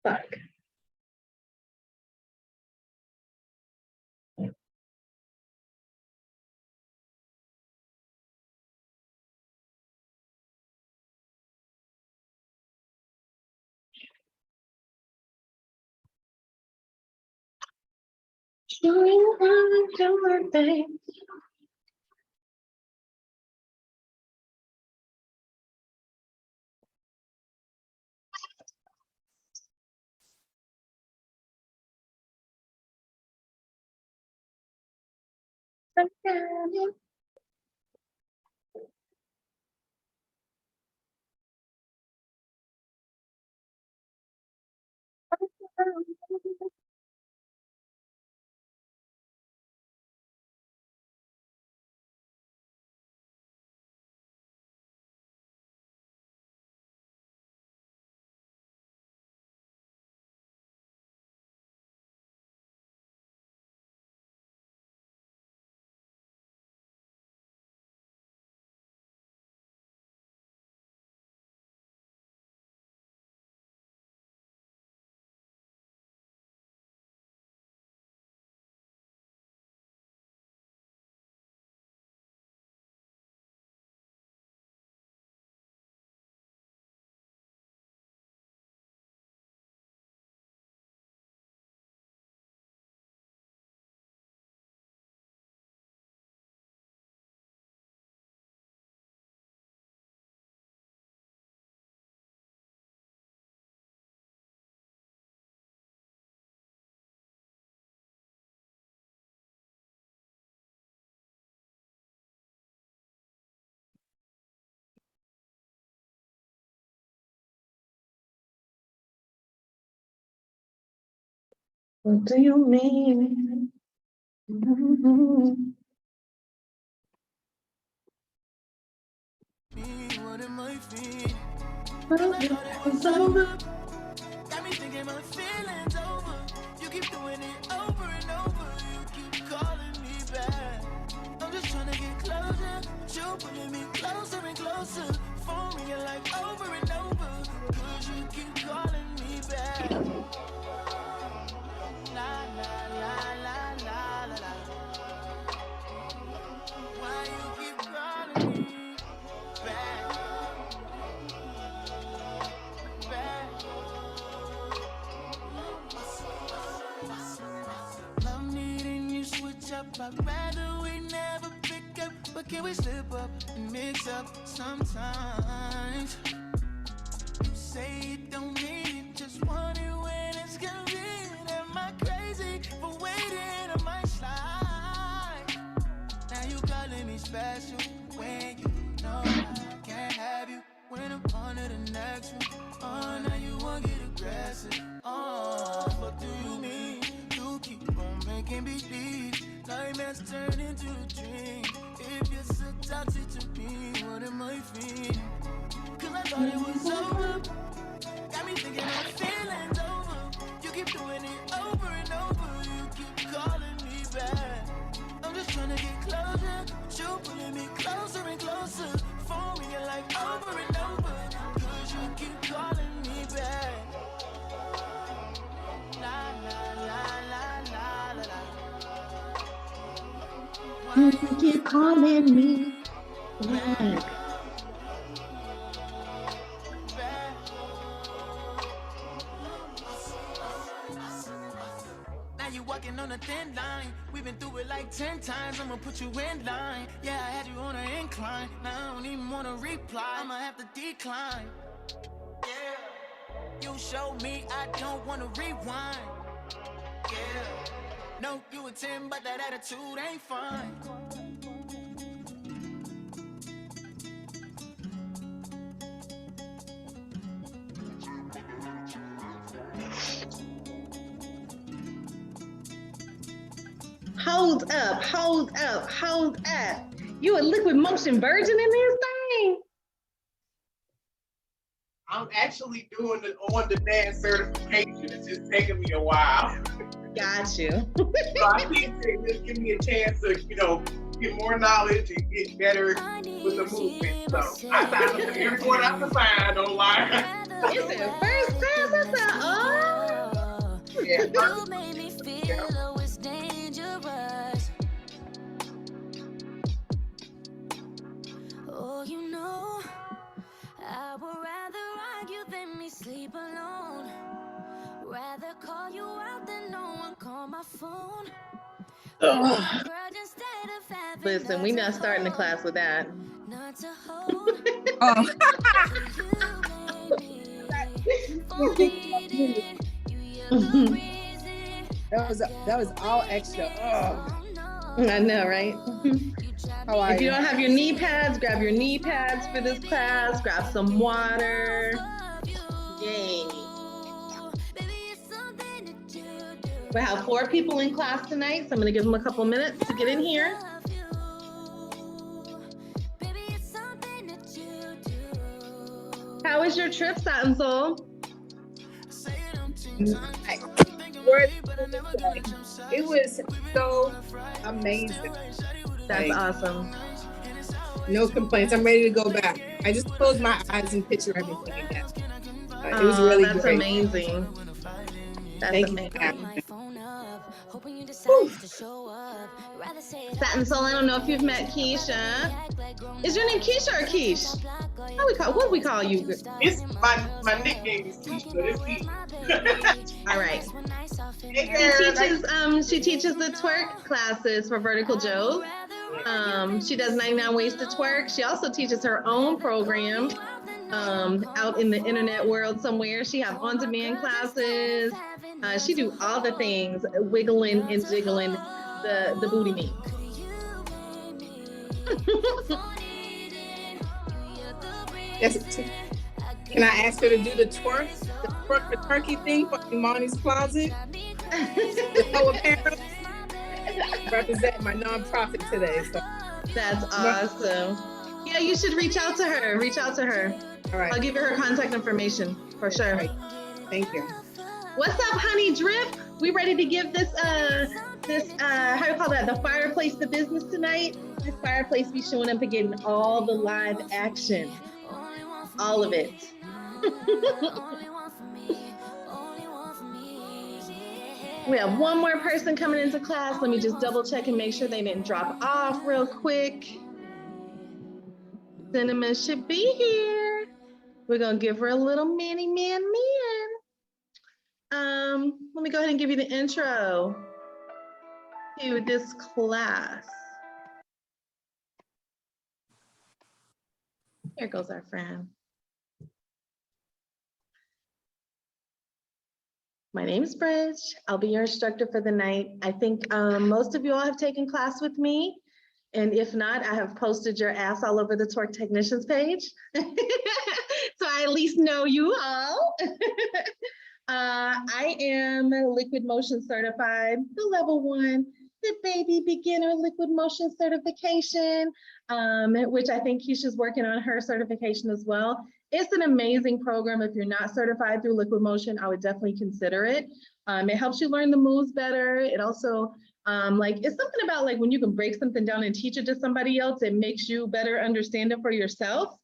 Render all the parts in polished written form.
Fuck. Showing up to my face. What do you mean? What am I feeling? Well, it's over. Got me thinking my feelings over. You keep doing it over and over. You keep calling me back. I'm just trying to get closer, but you're pulling me closer and closer. Phone ringing like over and over. Cause you keep calling me back. La la la la la la la. Why you keep calling me back? Love needing you switch up. I'd rather we never pick up, but can we slip up and mix up sometimes? You say you don't need it, just want it when it's convenient. Am I crazy for waiting? Am I slide? Now you calling me special when you know I can't have you. When I'm on to the next one, oh, now you won't get aggressive. Oh, what do you mean? You keep on making me believe nightmares turn into a dream. If you're so toxic to me, what am I feeling? Cause I thought it was over. Got me thinking my feelings over. You keep doing it over and over. You keep calling me back. I'm just trying to get closer, but you're pulling me closer and closer. Phone ringing like over and over. Cause you keep calling me back. La la la la la la la. You keep calling me back. Now you walking on a thin line. We've been through it like 10 times. I'ma put you in line. Yeah, I had you on an incline. Now I don't even wanna reply. I'ma have to decline. Yeah. You showed me I don't wanna rewind. Yeah. No, you a 10, but that attitude ain't fine. Hold up, hold up, hold up. You a liquid motion virgin in this thing? I'm actually doing the on-demand certification. It's just taking me a while. Got you. So I can't say just give me a chance to, get more knowledge and get better with the movement. So I signed up for everyone I can find online. It's the first class. I said, oh. Yeah. You made me feel oh, it's dangerous. Oh, you know, I would rather argue than me sleep alone. Rather call you out than no one call my phone. Ugh. Listen, we not starting the class with that. Not to hold. Oh. That was all extra. Oh. I know, right? How are If you you? don't have your knee pads, grab your knee pads for this class. Grab some water. Yay. We have 4 people in class tonight, so I'm going to give them a couple minutes to get in here. How was your trip, Satin Soul? It was so amazing. That's awesome. No complaints. I'm ready to go back. I just closed my eyes and picture everything again. It was really that's great. Amazing. That's Thank amazing. you. Satin Soul, I don't know if you've met Keisha. Is your name Keisha or Keish? What do we call you? It's my nickname is Keisha. It's Keisha. All right. She teaches the twerk classes for Vertical Joes. She does 99 Ways to Twerk. She also teaches her own program out in the internet world somewhere. She have on-demand classes. She do all the things, wiggling and jiggling the booty meat. Can I ask her to do the twerk for turkey thing for Imani's Closet? The whole apparel. Represent my nonprofit today. So. That's awesome. Yeah, you should reach out to her. All right. I'll give you her contact information for sure. Right. Thank you. What's up, honey drip? We ready to give this how do you call that? The fireplace the business tonight. This fireplace be showing up and getting all the live action. All of it. We have one more person coming into class. Let me just double check and make sure they didn't drop off real quick. Cinnamon should be here. We're gonna give her a little mini man. Let me go ahead and give you the intro to this class. Here goes our friend. My name is Bridge. I'll be your instructor for the night. I think most of you all have taken class with me. And if not, I have posted your ass all over the Twerk Technicians page. So I at least know you all. I am Liquid Motion certified, the level 1, the baby beginner Liquid Motion certification, which I think Keisha's working on her certification as well. It's an amazing program. If you're not certified through Liquid Motion, I would definitely consider it. It helps you learn the moves better. It also, it's something about like when you can break something down and teach it to somebody else, it makes you better understand it for yourself.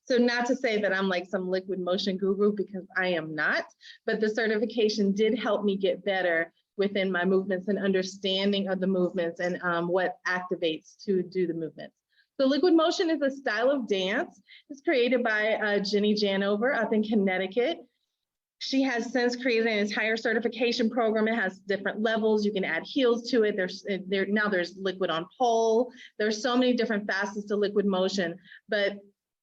So not to say that I'm like some Liquid Motion guru, because I am not, but the certification did help me get better within my movements and understanding of the movements and what activates to do the movements. So Liquid Motion is a style of dance. It's created by Jen Janover up in Connecticut. She has since created an entire certification program. It has different levels. You can add heels to it. Now there's liquid on pole. There's so many different facets to Liquid Motion, but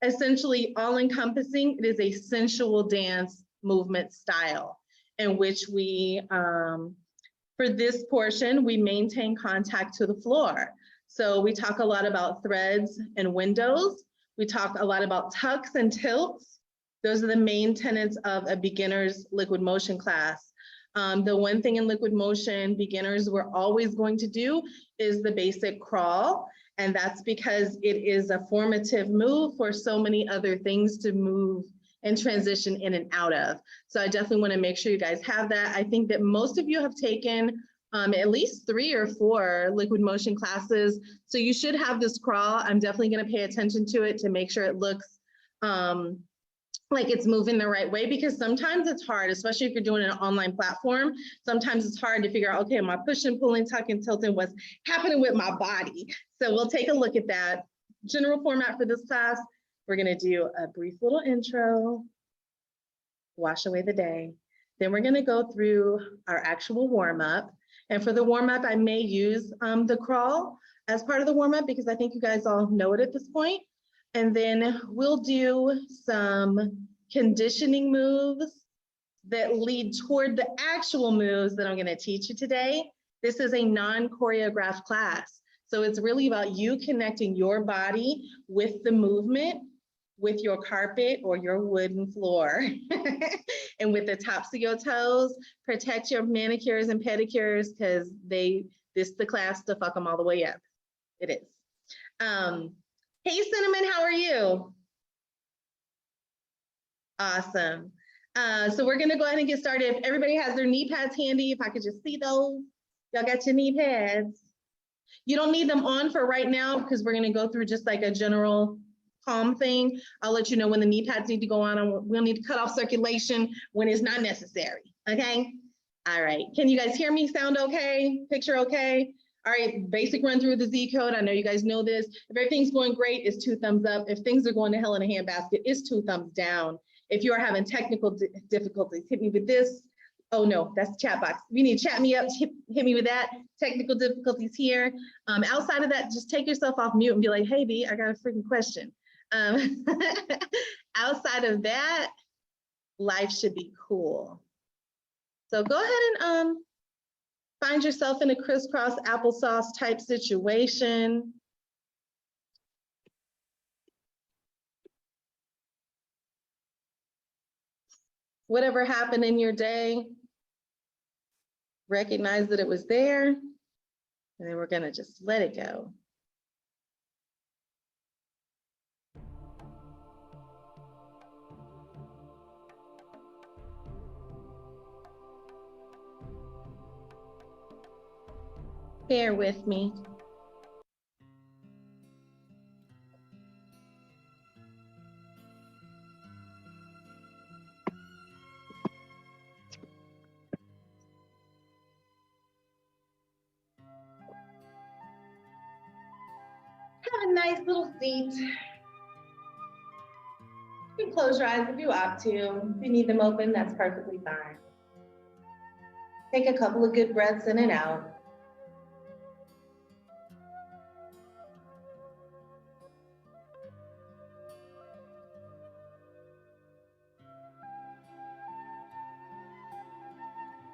essentially all encompassing, it is a sensual dance movement style in which we, for this portion, we maintain contact to the floor. So we talk a lot about threads and windows. We talk a lot about tucks and tilts. Those are the main tenets of a beginner's Liquid Motion class. The one thing in Liquid Motion beginners we're always going to do is the basic crawl. And that's because it is a formative move for so many other things to move and transition in and out of. So I definitely want to make sure you guys have that. I think that most of you have taken at least 3 or 4 Liquid Motion classes. So you should have this crawl. I'm definitely going to pay attention to it to make sure it looks like it's moving the right way, because sometimes it's hard, especially if you're doing an online platform. Sometimes it's hard to figure out, okay, am I pushing, pulling, tucking, tilting? What's happening with my body? So we'll take a look at that. General format for this class, we're gonna do a brief little intro, wash away the day. Then we're gonna go through our actual warm-up. And for the warm-up, I may use the crawl as part of the warm-up because I think you guys all know it at this point. And then we'll do some conditioning moves that lead toward the actual moves that I'm gonna teach you today. This is a non-choreographed class. So it's really about you connecting your body with the movement, with your carpet or your wooden floor. And with the tops of your toes, protect your manicures and pedicures because this is the class to fuck them all the way up. It is. Hey, Cinnamon, how are you? Awesome. So we're gonna go ahead and get started. If everybody has their knee pads handy, if I could just see those. Y'all got your knee pads. You don't need them on for right now because we're gonna go through just like a general calm thing. I'll let you know when the knee pads need to go on and we'll need to cut off circulation when it's not necessary, okay? All right, can you guys hear me? Sound okay? Picture okay? All right, basic run through the Z code. I know you guys know this. If everything's going great, it's 2 thumbs up. If things are going to hell in a handbasket, it's 2 thumbs down. If you are having technical difficulties, hit me with this. Oh no, that's the chat box. If you need to chat me up, hit me with that. Technical difficulties here. Outside of that, just take yourself off mute and be like, hey B, I got a freaking question. Outside of that, life should be cool. So go ahead and find yourself in a crisscross applesauce type situation. Whatever happened in your day, recognize that it was there, and then we're gonna just let it go. Bear with me. Have a nice little seat. You can close your eyes if you opt to. If you need them open, that's perfectly fine. Take a couple of good breaths in and out.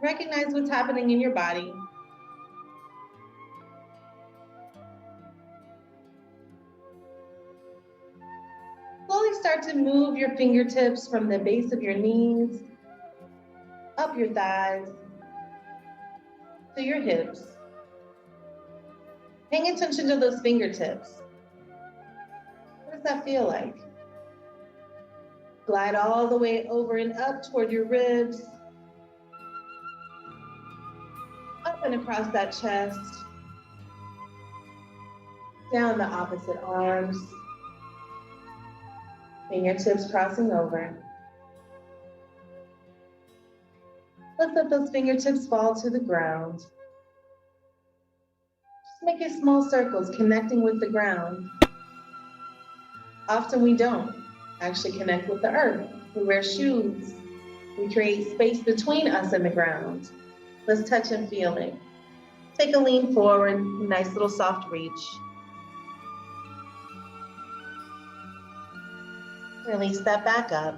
Recognize what's happening in your body. Slowly start to move your fingertips from the base of your knees, up your thighs, to your hips. Paying attention to those fingertips. What does that feel like? Glide all the way over and up toward your ribs, up and across that chest, down the opposite arms, fingertips crossing over. Let's let those fingertips fall to the ground. Just making small circles connecting with the ground. Often we don't actually connect with the earth. We wear shoes. We create space between us and the ground. Let's touch and feel it. Take a lean forward, nice little soft reach. Release that back up.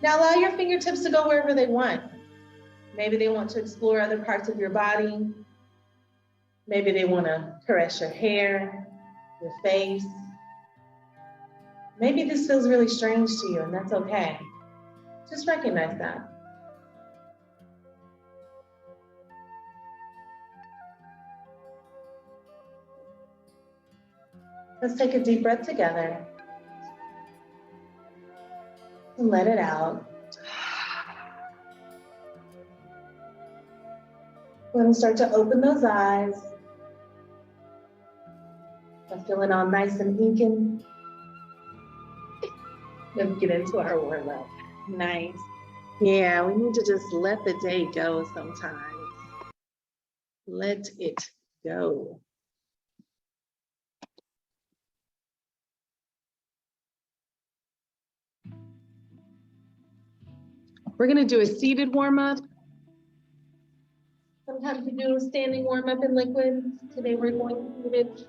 Now allow your fingertips to go wherever they want. Maybe they want to explore other parts of your body. Maybe they want to caress your hair, your face. Maybe this feels really strange to you, and that's okay. Just recognize that. Let's take a deep breath together. And let it out. Go ahead and start to open those eyes. I'm feeling all nice and inking. Let's get into our warm up. Nice. Yeah, we need to just let the day go sometimes. Let it go. We're gonna do a seated warm up. Sometimes we do a standing warm up in liquid. Today we're going seated.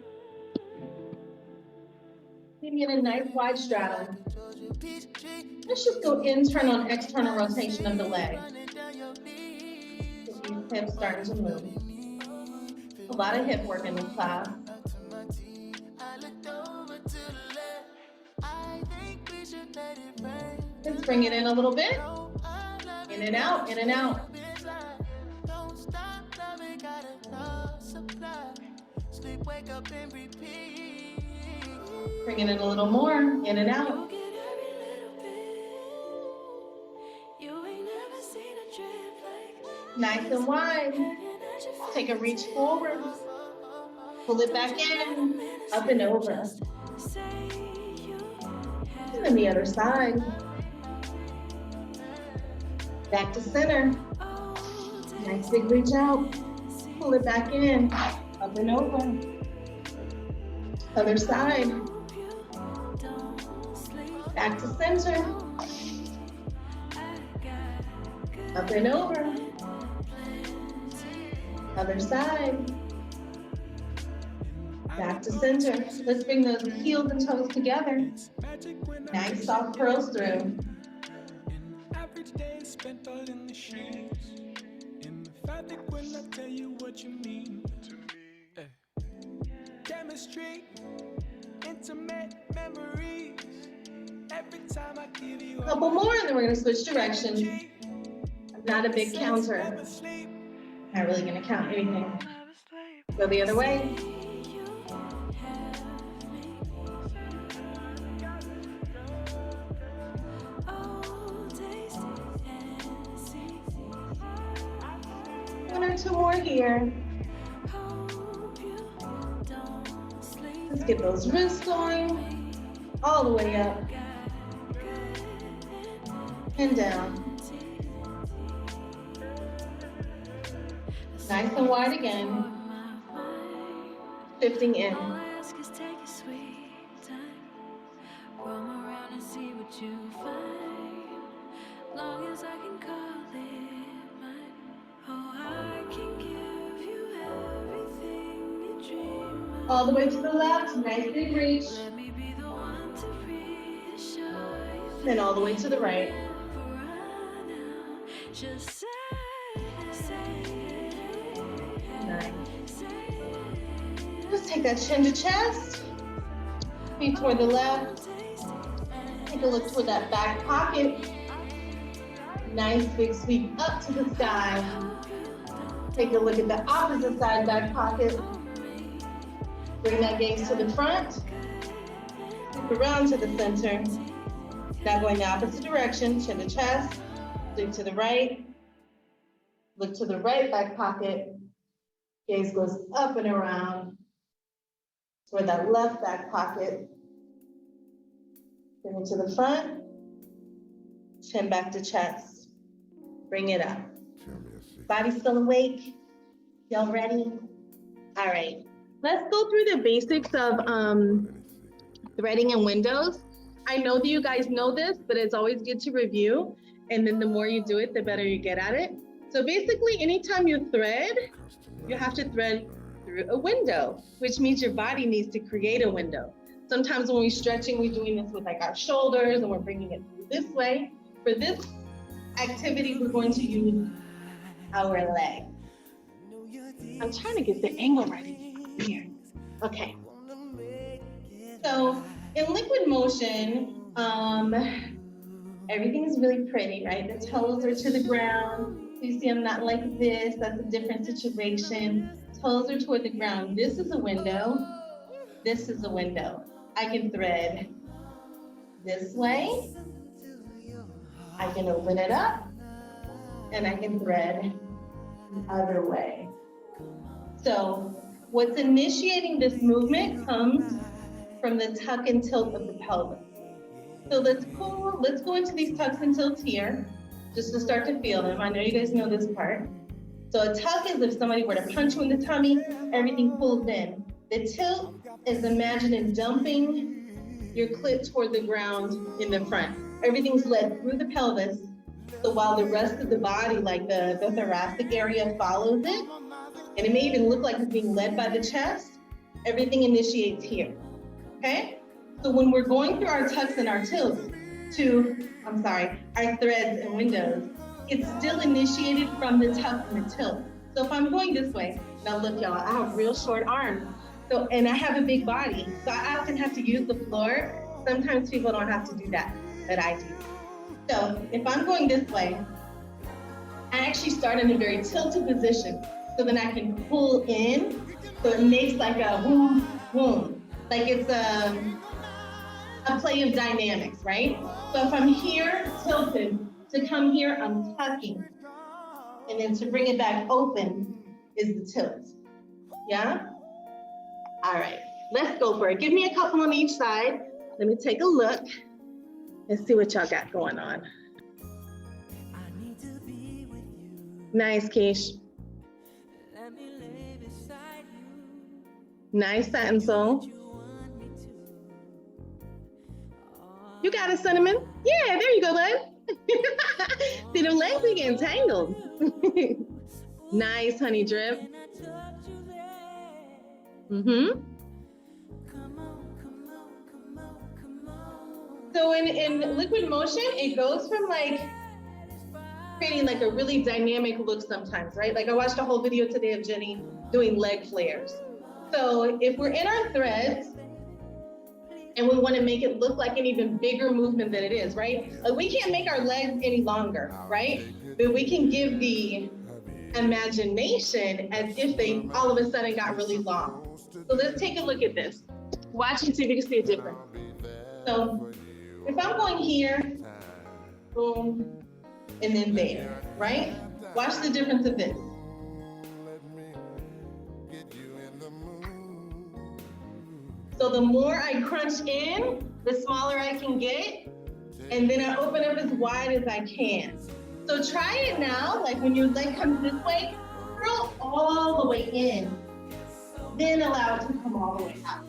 Maybe in a nice wide straddle. Let's just go internal and external rotation of the leg. Get these hips starting to move. A lot of hip work in this class. Let's bring it in a little bit. In and out, in and out. Bring it in a little more, in and out. Nice and wide. Take a reach forward. Pull it back in, up and over. And then the other side. Back to center. Nice big reach out. Pull it back in, up and over. Other side. Back to center. Up and over. Other side. Back to center. Let's bring those heels and toes together. Nice soft curls through. Spent all in the sheets, in the fabric when I tell you what you mean to me. Chemistry, intimate memories. Every time I give you a couple more, and then we're going to switch directions. I'm not a big counter. Not really going to count anything. Go the other way. One or two more here. Let's get those wrists going. All the way up. And down. Nice and wide again. Shifting in. All the way to the left, nice big reach. Then all the way to the right. Nice. Just take that chin to chest. Feet toward the left. Take a look toward that back pocket. Nice big sweep up to the sky. Take a look at the opposite side back pocket. Bring that gaze to the front. Look around to the center. Now going the opposite direction, chin to chest. Look to the right. Look to the right back pocket. Gaze goes up and around toward that left back pocket. Bring it to the front. Chin back to chest. Bring it up. Body still awake? Y'all ready? All right. Let's go through the basics of threading and windows. I know that you guys know this, but it's always good to review. And then the more you do it, the better you get at it. So basically, anytime you thread, you have to thread through a window, which means your body needs to create a window. Sometimes when we're stretching, we're doing this with like our shoulders and we're bringing it through this way. For this activity, we're going to use our leg. I'm trying to get the angle right here. Okay. So in liquid motion, everything is really pretty, right? The toes are to the ground. You see I'm not like this. That's a different situation. Toes are toward the ground. This is a window. This is a window. I can thread this way. I can open it up. And I can thread the other way. So what's initiating this movement comes from the tuck and tilt of the pelvis. So let's go into these tucks and tilts here, just to start to feel them. I know you guys know this part. So a tuck is if somebody were to punch you in the tummy, everything pulls in. The tilt is imagining dumping your clit toward the ground in the front. Everything's led through the pelvis. So while the rest of the body, like the thoracic area, follows it, and it may even look like it's being led by the chest, everything initiates here, okay? So when we're going through our tucks and our tilts our threads and windows, it's still initiated from the tuck and the tilt. So if I'm going this way, now look y'all, I have real short arms. So, and I have a big body, so I often have to use the floor. Sometimes people don't have to do that, but I do. So if I'm going this way, I actually start in a very tilted position, so then I can pull in, so it makes like a boom, boom. Like it's a play of dynamics, right? So if I'm here tilted, to come here, I'm tucking. And then to bring it back open is the tilt, yeah? All right, let's go for it. Give me a couple on each side. Let me take a look and see what y'all got going on. Nice, Keish. Nice satin sole. You got it, Cinnamon. Yeah, there you go, bud. See, them legs be getting tangled. Nice, honey drip. Mm-hmm. So in liquid motion, it goes from like creating like a really dynamic look sometimes, right? Like I watched a whole video today of Jenny doing leg flares. So if we're in our threads and we want to make it look like an even bigger movement than it is, right? Like we can't make our legs any longer, right? But we can give the imagination as if they all of a sudden got really long. So let's take a look at this. Watch and see if you can see a difference. So if I'm going here, boom, and then there, right? Watch the difference of this. So the more I crunch in, the smaller I can get, and then I open up as wide as I can. So try it now, like when your leg comes this way, curl all the way in, then allow it to come all the way out.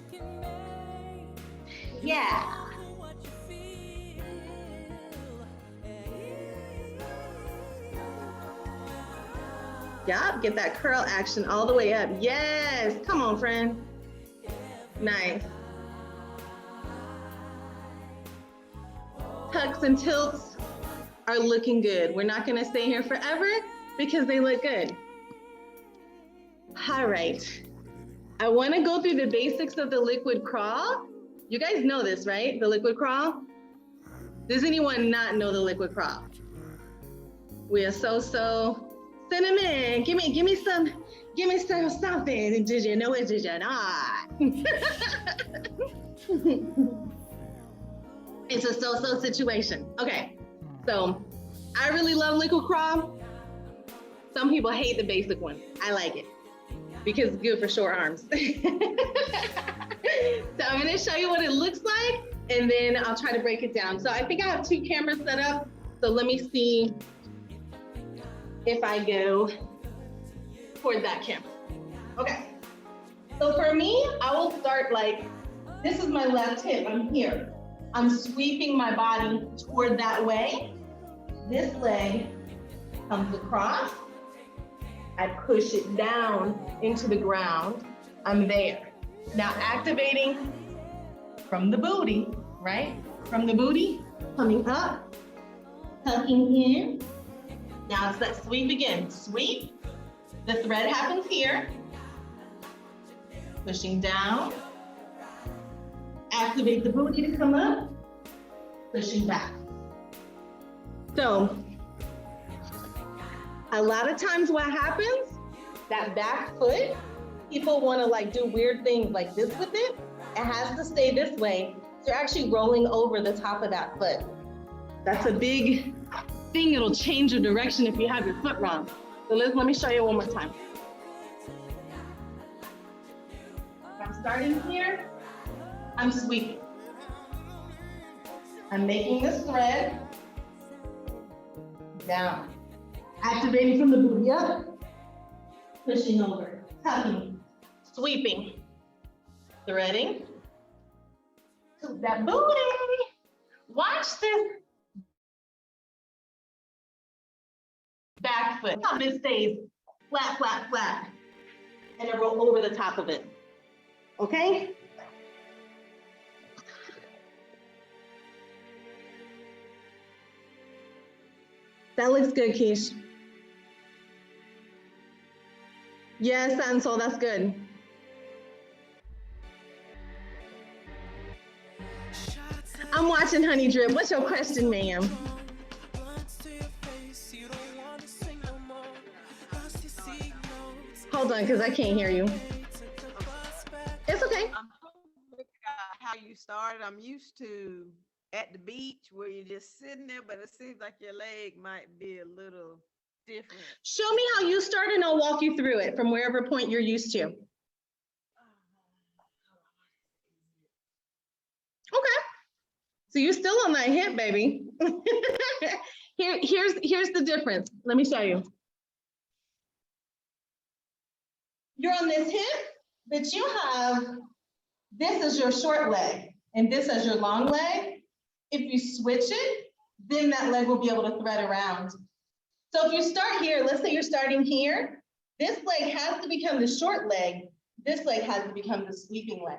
Yeah. Yup, get that curl action all the way up. Yes, come on, friend. Nice. Tucks and tilts are looking good. We're not gonna stay here forever because they look good. All right. I wanna go through the basics of the liquid crawl. You guys know this, right? The liquid crawl? Does anyone not know the liquid crawl? We are so. Cinnamon, give me some something. Did you know it? Did you not? It's a so situation. Okay, so I really love liquid crawl. Some people hate the basic one. I like it because it's good for short arms. So I'm gonna show you what it looks like and then I'll try to break it down. So I think I have 2 cameras set up. So let me see if I go toward that camera. Okay, so for me, I will start like, this is my left hip, I'm here. I'm sweeping my body toward that way. This leg comes across. I push it down into the ground. I'm there. Now activating from the booty, right? From the booty, coming up, tucking in. Now it's that sweep again. Sweep, the thread happens here. Pushing down. Activate the booty to come up. Pushing back. So, a lot of times what happens, that back foot, people wanna like do weird things like this with it. It has to stay this way. So you're actually rolling over the top of that foot. That's a big thing. It'll change your direction if you have your foot wrong. So let me show you one more time. I'm starting here, I'm sweeping. I'm making this thread down. Activating from the booty up, pushing over, tucking, sweeping, threading to that booty. Watch this back foot. How this stays flat, flat, flat, and then roll over the top of it. Okay? That looks good, Keish. Yes, Ansel, that's good. I'm watching Honey Drip. What's your question, ma'am? Hold on, because I can't hear you. It's okay. I'm how you started. I'm used to at the beach where you're just sitting there, but it seems like your leg might be a little different. Show me how you started and I'll walk you through it from wherever point you're used to. Okay. So you're still on that hip, baby. Here's the difference. Let me show you. You're on this hip, but you have, this is your short leg and this is your long leg. If you switch it, then that leg will be able to thread around. So if you start here, let's say you're starting here, this leg has to become the short leg. This leg has to become the sweeping leg.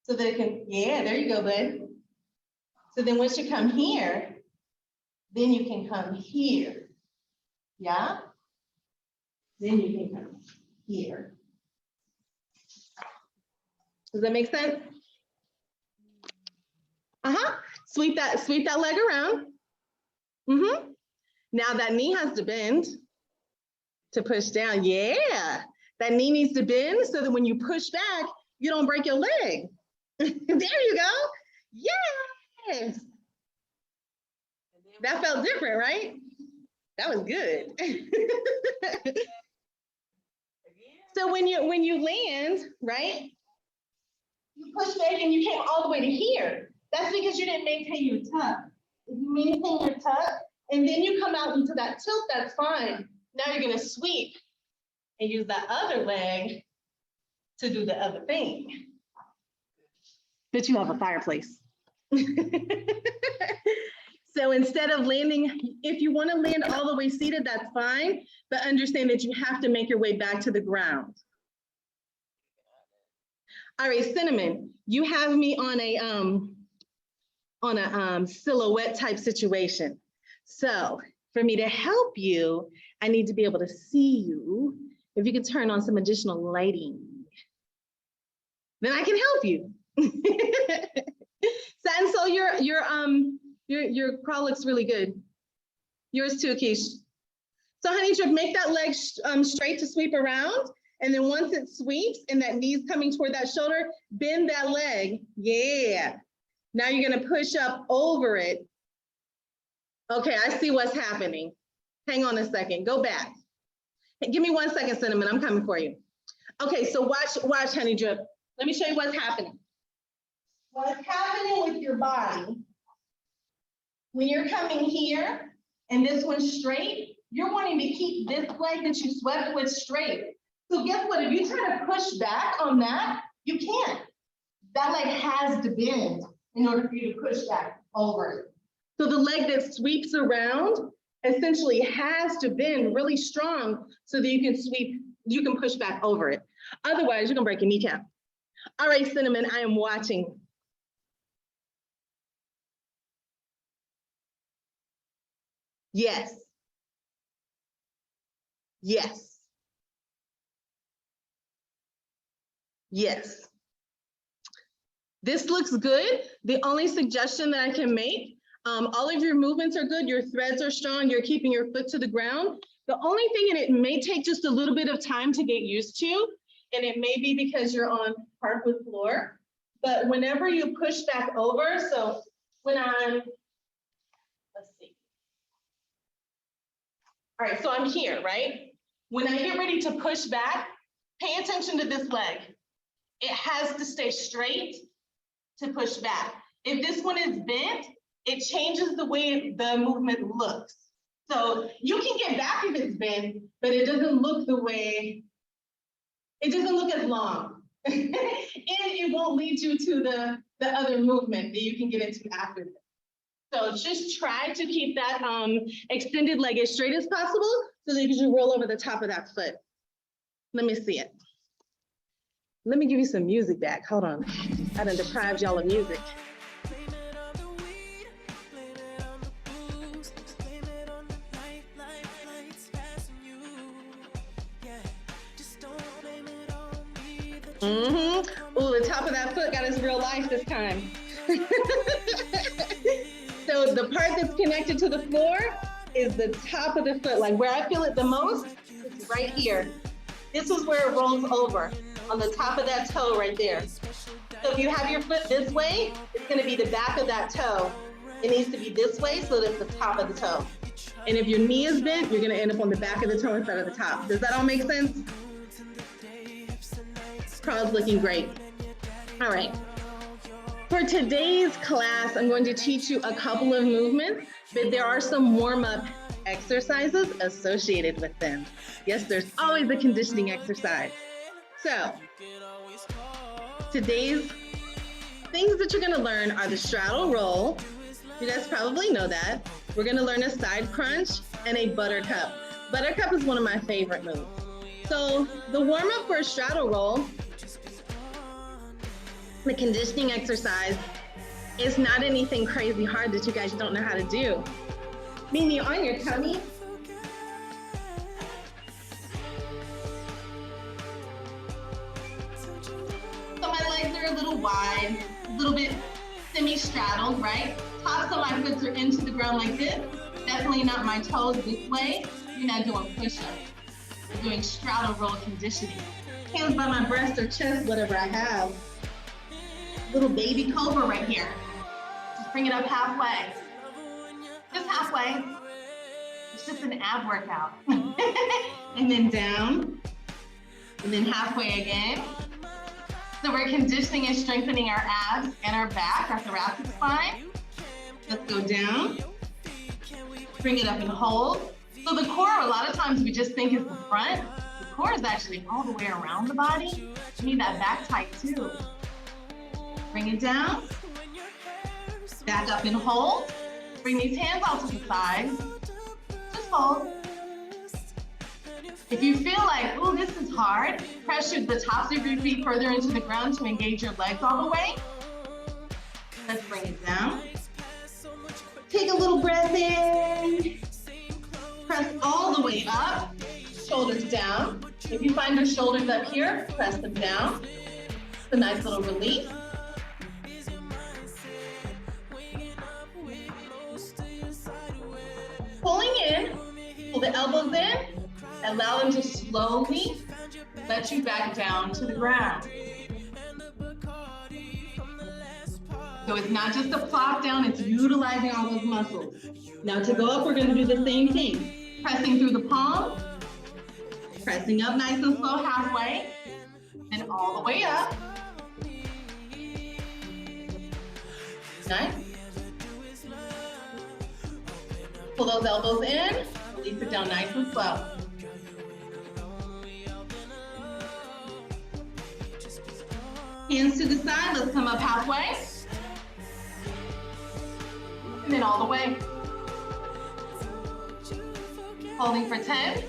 So that it can, yeah, there you go, bud. So then once you come here, then you can come here. Yeah? Then you can come here. Does that make sense? Sweep that leg around. Now that knee has to bend to push down. Yeah, that knee needs to bend so that when you push back, you don't break your leg. There you go. Yes. That felt different, right? That was good. So when you land, right? You push back and you came all the way to here. That's because you didn't maintain your tuck. If you maintain your tuck and then you come out into that tilt, that's fine. Now you're gonna sweep and use that other leg to do the other thing. But you have a fireplace. So instead of landing, if you wanna land all the way seated, that's fine, but understand that you have to make your way back to the ground. All right, Cinnamon, you have me on a silhouette type situation. So for me to help you, I need to be able to see you. If you could turn on some additional lighting, then I can help you. And so your crawl looks really good. Yours too, Keish. So Honey Drip, make that leg straight to sweep around. And then once it sweeps and that knee's coming toward that shoulder, bend that leg. Yeah. Now you're gonna push up over it. Okay, I see what's happening. Hang on a second, go back. Hey, give me 1 second, Cinnamon, I'm coming for you. Okay, so watch, Honey Drip. Let me show you what's happening. What's happening with your body, when you're coming here and this one's straight, you're wanting to keep this leg that you swept with straight. So guess what, if you try to push back on that, you can't. That leg has to bend in order for you to push back over it. So the leg that sweeps around essentially has to bend really strong so that you can push back over it. Otherwise, you're gonna break your kneecap. All right, Cinnamon, I am watching. Yes. Yes. Yes. This looks good. The only suggestion that I can make, all of your movements are good, your threads are strong, you're keeping your foot to the ground. The only thing, and it may take just a little bit of time to get used to, and it may be because you're on hardwood floor, but whenever you push back over, so when I'm, let's see. All right, so I'm here, right? When I get ready to push back, pay attention to this leg. It has to stay straight to push back. If this one is bent, it changes the way the movement looks. So you can get back if it's bent, but it doesn't look it doesn't look as long. And it won't lead you to the other movement that you can get into after this. So just try to keep that extended leg as straight as possible so that you can roll over the top of that foot. Let me see it. Let me give you some music back. Hold on. I done deprived y'all of music. Oh, the top of that foot got us real life this time. So the part that's connected to the floor is the top of the foot. Like where I feel it the most is right here. This is where it rolls over on the top of that toe right there. So if you have your foot this way, it's gonna be the back of that toe. It needs to be this way so that it's the top of the toe. And if your knee is bent, you're gonna end up on the back of the toe instead of the top. Does that all make sense? Crowd's looking great. All right. For today's class, I'm going to teach you a couple of movements, but there are some warm-up exercises associated with them. Yes, there's always a conditioning exercise. So, today's things that you're gonna learn are the straddle roll. You guys probably know that. We're gonna learn a side crunch and a buttercup. Buttercup is one of my favorite moves. So, the warm-up for a straddle roll, the conditioning exercise, is not anything crazy hard that you guys don't know how to do. Meaning on your tummy, so my legs are a little wide, a little bit semi-straddled, right? Tops of my foot are into the ground like this. Definitely not my toes this way. You're not doing push-ups. You're doing straddle roll conditioning. Hands by my breast or chest, whatever I have. Little baby cobra right here. Just bring it up halfway. Just halfway. It's just an ab workout. And then down. And then halfway again. So we're conditioning and strengthening our abs and our back, our thoracic spine. Let's go down. Bring it up and hold. So the core, a lot of times we just think is the front. The core is actually all the way around the body. You need that back tight too. Bring it down, back up and hold. Bring these hands out to the side, just hold. If you feel like, oh, this is hard, press the tops of your feet further into the ground to engage your legs all the way. Let's bring it down. Take a little breath in. Press all the way up, shoulders down. If you find your shoulders up here, press them down. It's a nice little release. Pulling in, pull the elbows in, allow them to slowly let you back down to the ground. So it's not just a plop down, it's utilizing all those muscles. Now to go up, we're gonna do the same thing. Pressing through the palm, pressing up nice and slow halfway, and all the way up. Nice. Pull those elbows in, release it down nice and slow. Hands to the side, let's come up halfway. And then all the way. Holding for 10,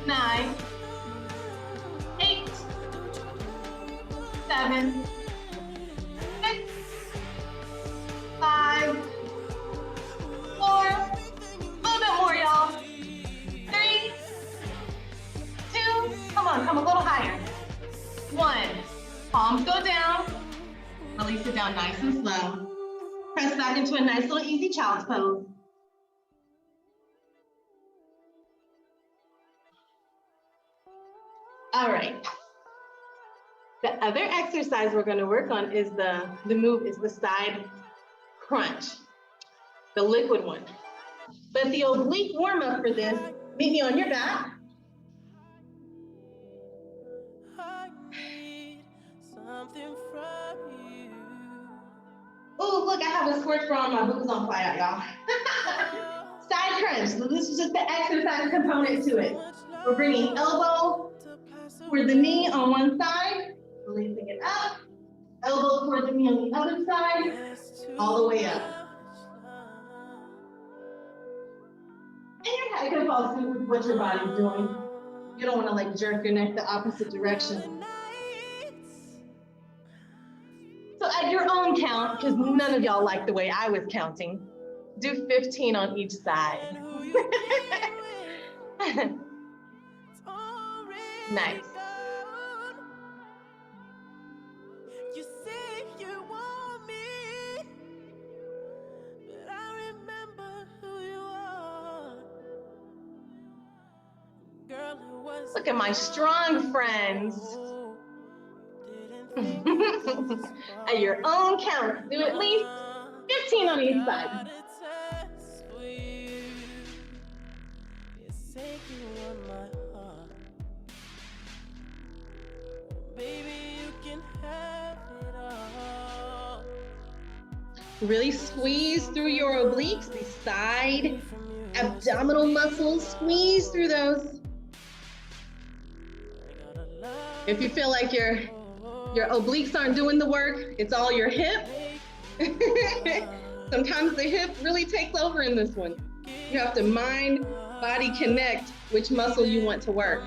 9, 8, 7, 6, 5, 4, a little bit more, y'all. 3, 2, come on, come a little higher. 1, palms go down, release it down nice and slow. Press back into a nice little easy child's pose. All right. The other exercise we're going to work on is the side crunch, the liquid one. But the oblique warm up for this, meet me on your back. Ooh, Oh, look, I have a sports bra on my boobs on fire, y'all. Side crunch. So this is just the exercise component to it. We're bringing elbow toward the knee on one side, releasing it up. Elbow toward the knee on the other side, all the way up. And your head can fall asleep with what your body's doing. You don't want to like jerk your neck the opposite direction. So at your own count, because none of y'all like the way I was counting, do 15 on each side. Nice. You say you want me, but I remember who you are. Girl, it was Look at my strong friends. At your own count, do at least 15 on each side. Really squeeze through your obliques, these side abdominal muscles, squeeze through those. If you feel like your obliques aren't doing the work, it's all your hip. Sometimes the hip really takes over in this one. You have to mind, body connect which muscle you want to work.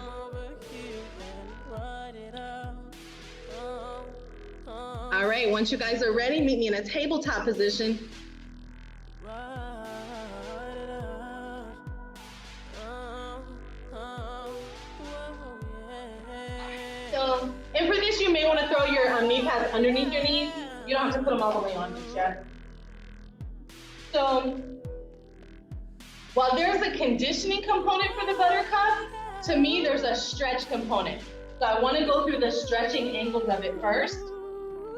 All right, once you guys are ready, meet me in a tabletop position. So, and for this, you may want to throw your knee pads underneath your knees. You don't have to put them all the way on just yet. So, while there's a conditioning component for the buttercup, to me, there's a stretch component. So I want to go through the stretching angles of it first.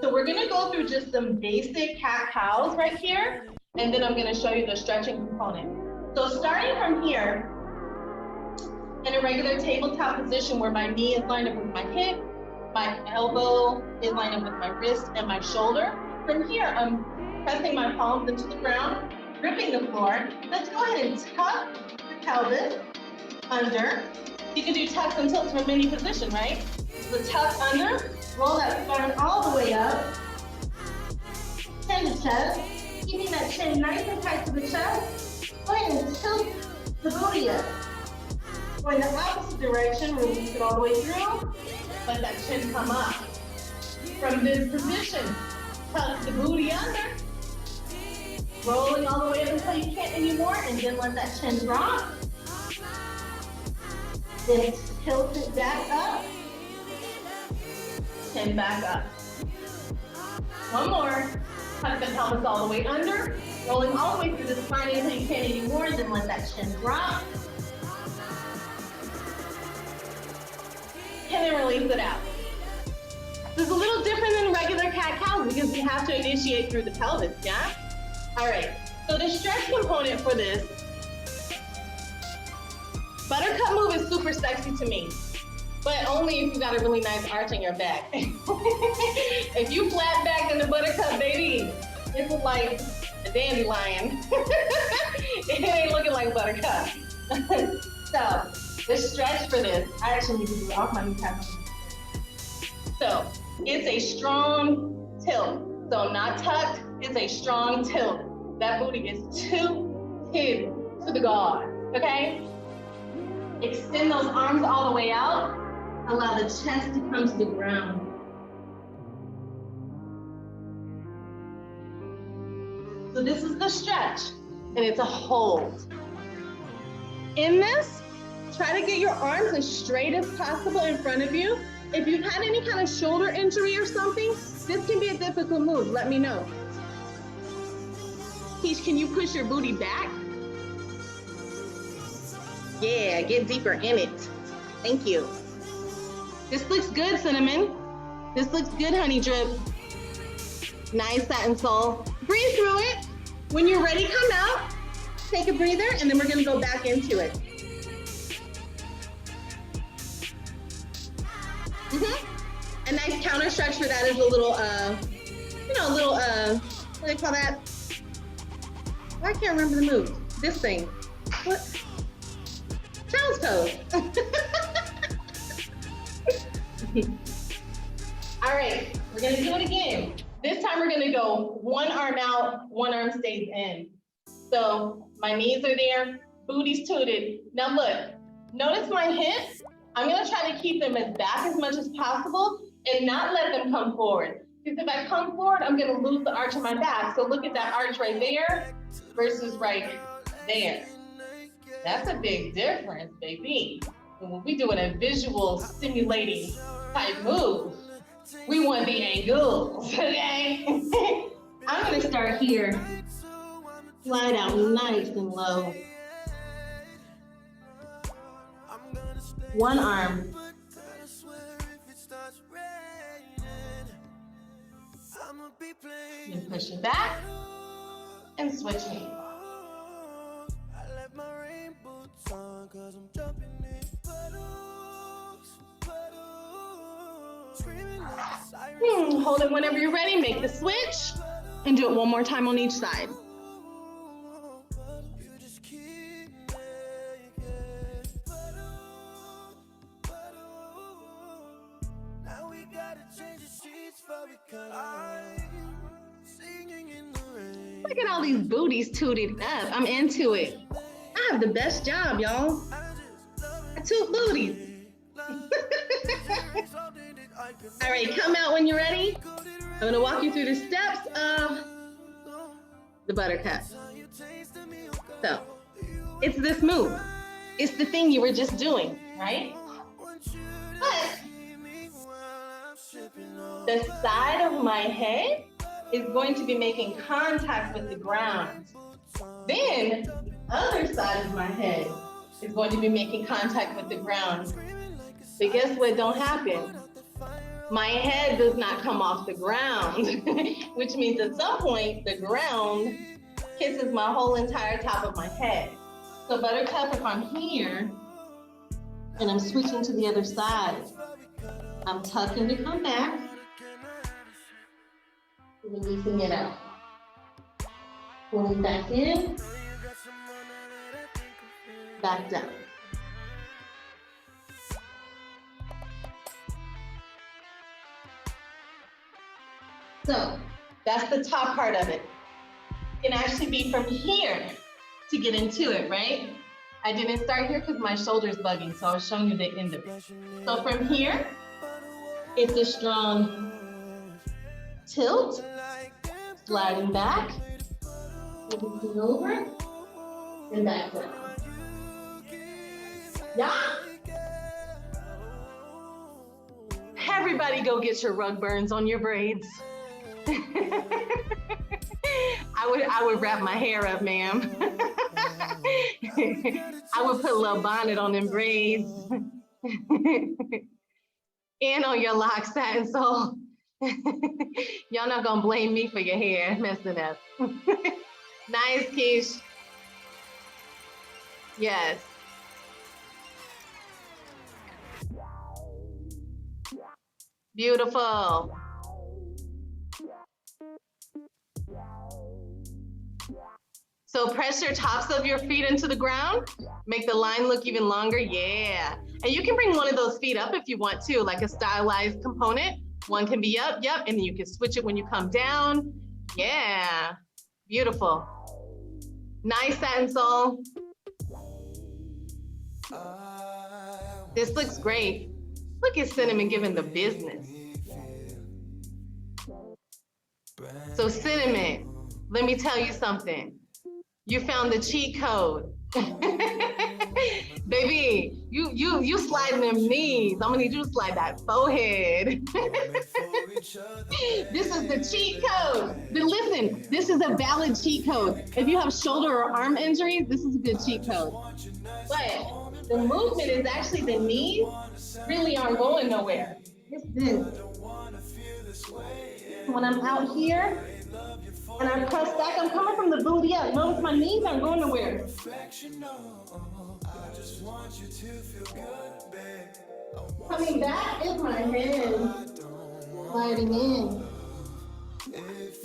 So we're gonna go through just some basic cat-cows right here, and then I'm gonna show you the stretching component. So starting from here, in a regular tabletop position where my knee is lined up with my hip, my elbow is lined up with my wrist and my shoulder. From here, I'm pressing my palms into the ground, gripping the floor. Let's go ahead and tuck the pelvis under. You can do tucks and tilts from any position, right? So tuck under. Roll that spine all the way up. Chin to chest. Keeping that chin nice and tight to the chest. Go ahead and tilt the booty up. Go in the opposite direction. Release it all the way through. Let that chin come up. From this position, tuck the booty under. Rolling all the way up until you can't anymore, and then let that chin drop. Then tilt it back up. Chin back up. One more. Tuck the pelvis all the way under. Rolling all the way through the spine until you can't anymore. Then let that chin drop. And then release it out. This is a little different than regular cat-cows because we have to initiate through the pelvis, yeah? All right, so the stretch component for this buttercup move is super sexy to me. But only if you got a really nice arch in your back. If you flat back in the buttercup, baby, it looks like a dandelion. It ain't looking like buttercup. So, the stretch for this, I actually need to do it off my kneecap. So, it's a strong tilt. So not tucked, it's a strong tilt. That booty is too hidden to the guard, okay? Extend those arms all the way out. Allow the chest to come to the ground. So this is the stretch, and it's a hold. In this, try to get your arms as straight as possible in front of you. If you've had any kind of shoulder injury or something, this can be a difficult move, let me know. Keish, can you push your booty back? Yeah, get deeper in it. Thank you. This looks good, Cinnamon. This looks good, Honey Drip. Nice satin sole. Breathe through it. When you're ready, come out. Take a breather, and then we're gonna go back into it. A nice counter stretch for that is a little, What do they call that? I can't remember the move. This thing. What? Child's pose. All right, we're gonna do it again. This time we're gonna go one arm out, one arm stays in. So my knees are there, booty's tooted. Now look, notice my hips. I'm gonna try to keep them back as much as possible and not let them come forward. Because if I come forward, I'm gonna lose the arch of my back. So look at that arch right there versus right there. That's a big difference, baby. And when we doing a visual stimulating type move, we want the angles, okay? I'm gonna start here. Slide out nice and low. One arm. And push it back and switch hands. Hold it whenever you're ready. Make the switch and do it one more time on each side. Look at all these booties tooted up. I'm into it. I have the best job, y'all. I toot booties. All right, come out when you're ready. I'm gonna walk you through the steps of the buttercup. So, it's this move. It's the thing you were just doing, right? But the side of my head is going to be making contact with the ground. Then the other side of my head is going to be making contact with the ground. But guess what don't happen? My head does not come off the ground, which means at some point the ground kisses my whole entire top of my head. So buttercup, if I'm here and I'm switching to the other side, I'm tucking to come back, releasing it out. Pulling back in, back down. So that's the top part of it. It can actually be from here to get into it, right? I didn't start here because my shoulder's bugging, so I was showing you the end of it. So from here, it's a strong tilt, sliding back, moving over, and back down. Yeah. Everybody go get your rug burns on your braids. I would wrap my hair up, ma'am. I would put a little bonnet on them braids. And on your locks, satin soul. Y'all not gonna blame me for your hair messing up. Nice, Keish. Yes. Beautiful. So press your tops of your feet into the ground. Make the line look even longer. Yeah. And you can bring one of those feet up if you want to, like a stylized component. One can be up, yep, and then you can switch it when you come down. Yeah. Beautiful. Nice, satin soul. This looks great. Look at Cinnamon giving the business. So Cinnamon, let me tell you something. You found the cheat code. Baby, you sliding them knees. I'm gonna need you to slide that forehead. This is the cheat code. But listen, this is a valid cheat code. If you have shoulder or arm injuries, this is a good cheat code. But the movement is actually the knees really aren't going nowhere. It's this. When I'm out here and I press back, I'm coming from the booty up. Notice my knees aren't going nowhere. Coming back is my hand sliding in.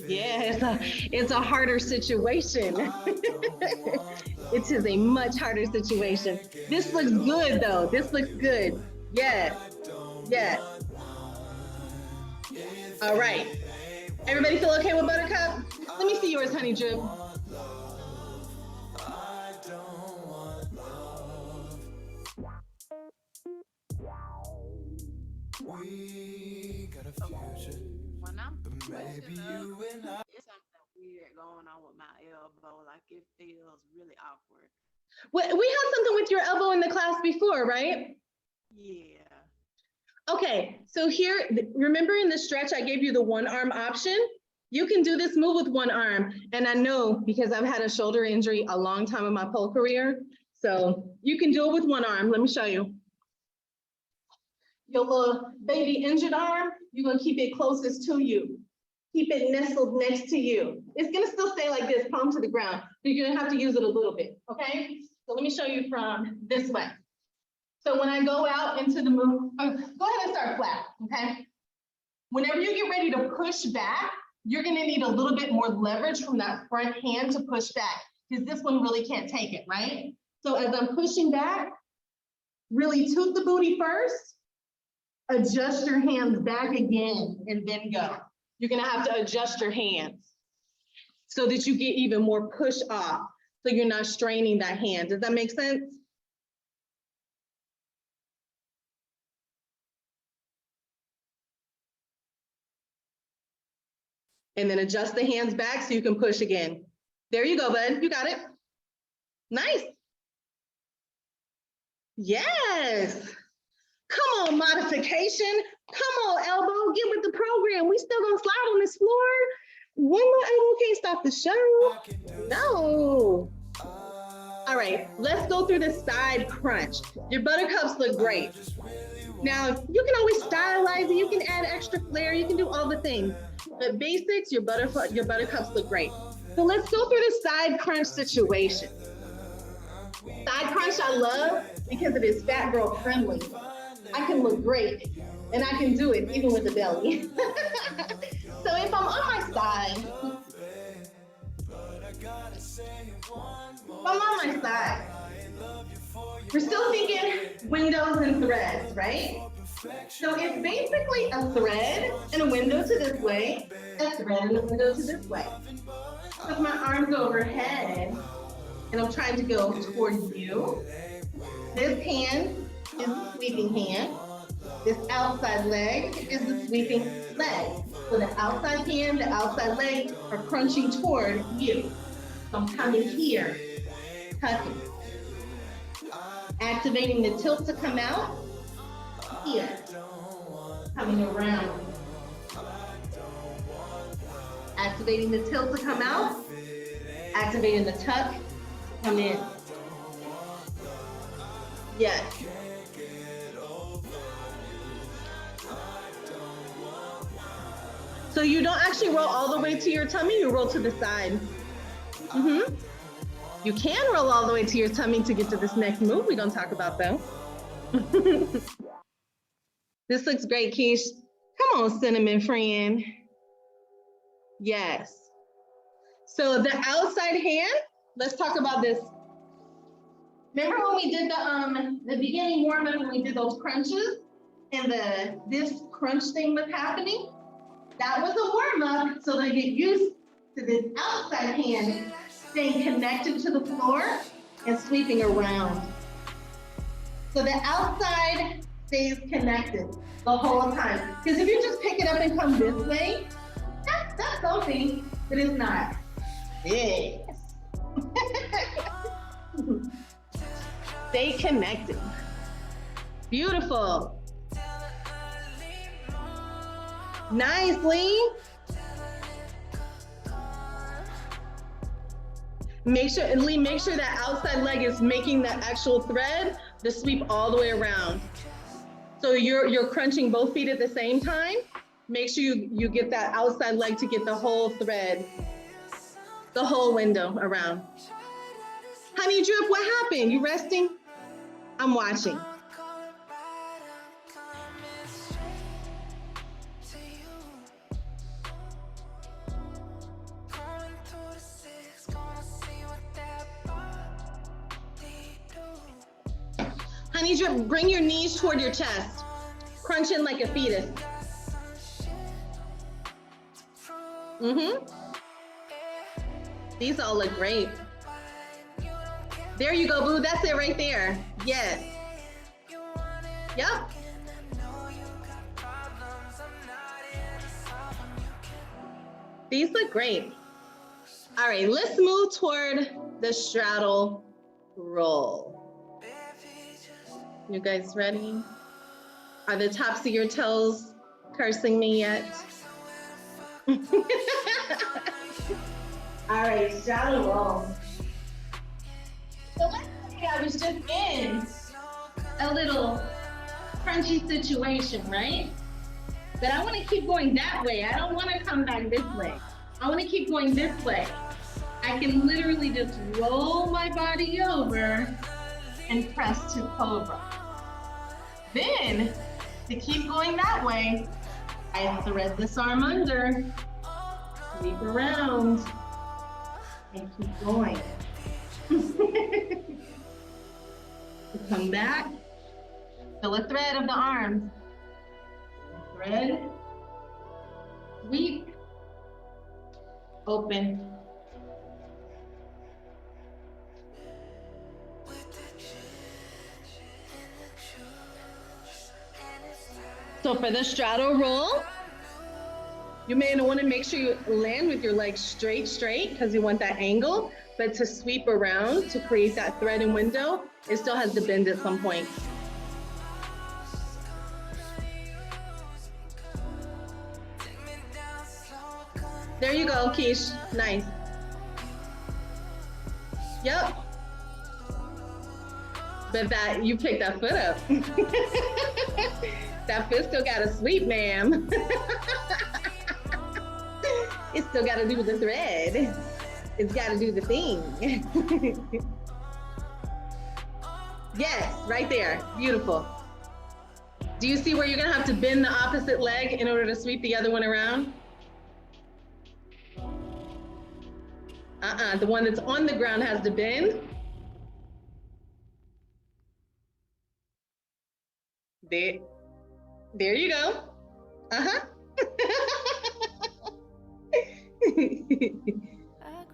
Yeah, it's a harder situation. It is a much harder situation. This looks good though. This looks good. Yes, yes. All right. Everybody feel okay with Buttercup? Let me see yours, Honey Drip. We got a future, When I'm but pushing maybe up, you and I. it's something weird going on with my elbow. Like it feels really awkward. We had something with your elbow in the class before, right? Yeah. Okay, so here, remember in the stretch, I gave you the one arm option? You can do this move with one arm. And I know because I've had a shoulder injury a long time in my pole career. So you can do it with one arm. Let me show you. Your little baby injured arm, you're gonna keep it closest to you. Keep it nestled next to you. It's gonna still stay like this, palm to the ground. But you're gonna have to use it a little bit, okay? So let me show you from this way. So when I go out into the move, go ahead and start flat, okay? Whenever you get ready to push back, you're gonna need a little bit more leverage from that front hand to push back because this one really can't take it, right? So as I'm pushing back, really toot the booty first, adjust your hands back again, and then go. You're gonna have to adjust your hands so that you get even more push off, so you're not straining that hand. Does that make sense? And then adjust the hands back so you can push again. There you go, bud. You got it. Nice. Yes. Come on, modification. Come on, elbow. Get with the program. We still gonna slide on this floor. One more elbow can't stop the show. No. All right, let's go through the side crunch. Your buttercups look great. Now, you can always stylize it. You can add extra flair. You can do all the things. But basics, your buttercups look great. So let's go through the side crunch situation. Side crunch I love because it is fat girl friendly. I can look great and I can do it even with the belly. So if I'm on my side, we're still thinking windows and threads, right? So it's basically a thread and a window to this way, a thread and a window to this way. With my arms overhead, and I'm trying to go towards you. This hand is the sweeping hand. This outside leg is the sweeping leg. So the outside hand, the outside leg are crunching toward you. So I'm coming here, tucking. Activating the tilt to come out, here. Coming around. Activating the tilt to come out, activating the tuck, come in. Yes. So you don't actually roll all the way to your tummy, you roll to the side. You can roll all the way to your tummy to get to this next move we're gonna talk about though. This looks great, Keish. Come on, cinnamon friend. Yes. So the outside hand, let's talk about this. Remember when we did the beginning warm-up when we did those crunches and this crunch thing was happening? That was a warm-up so they get used to this outside hand staying connected to the floor and sweeping around. So the outside stays connected the whole time. Because if you just pick it up and come this way, that's something, but it's not. Yes. Stay connected. Beautiful. Nicely. Make sure that outside leg is making the actual thread to sweep all the way around. So you're crunching both feet at the same time. Make sure you get that outside leg to get the whole thread, the whole window around. Honey Drip, what happened? You resting? I'm watching. Honey Drip, bring your knees toward your chest. Crunch in like a fetus. These all look great. There you go, boo. That's it right there. Yes. Yep. These look great. All right, let's move toward the straddle roll. You guys ready? Are the tops of your toes cursing me yet? All right, straddle roll. So let's say I was just in a little crunchy situation, right? But I want to keep going that way. I don't want to come back this way. I want to keep going this way. I can literally just roll my body over and press to cobra. Then, to keep going that way, I thread this arm under, sweep around, and keep going. Come back, feel a thread of the arms. Thread, sweep, open. So for the straddle roll, you may want to make sure you land with your legs straight, because you want that angle, but to sweep around to create that thread and window, it still has to bend at some point. There you go, Keish. Nice. Yep. But that, you picked that foot up. That foot still got to sweep, ma'am. It still got to do the thread. It's got to do the thing. Yes, right there. Beautiful. Do you see where you're going to have to bend the opposite leg in order to sweep the other one around? The one that's on the ground has to bend. There you go.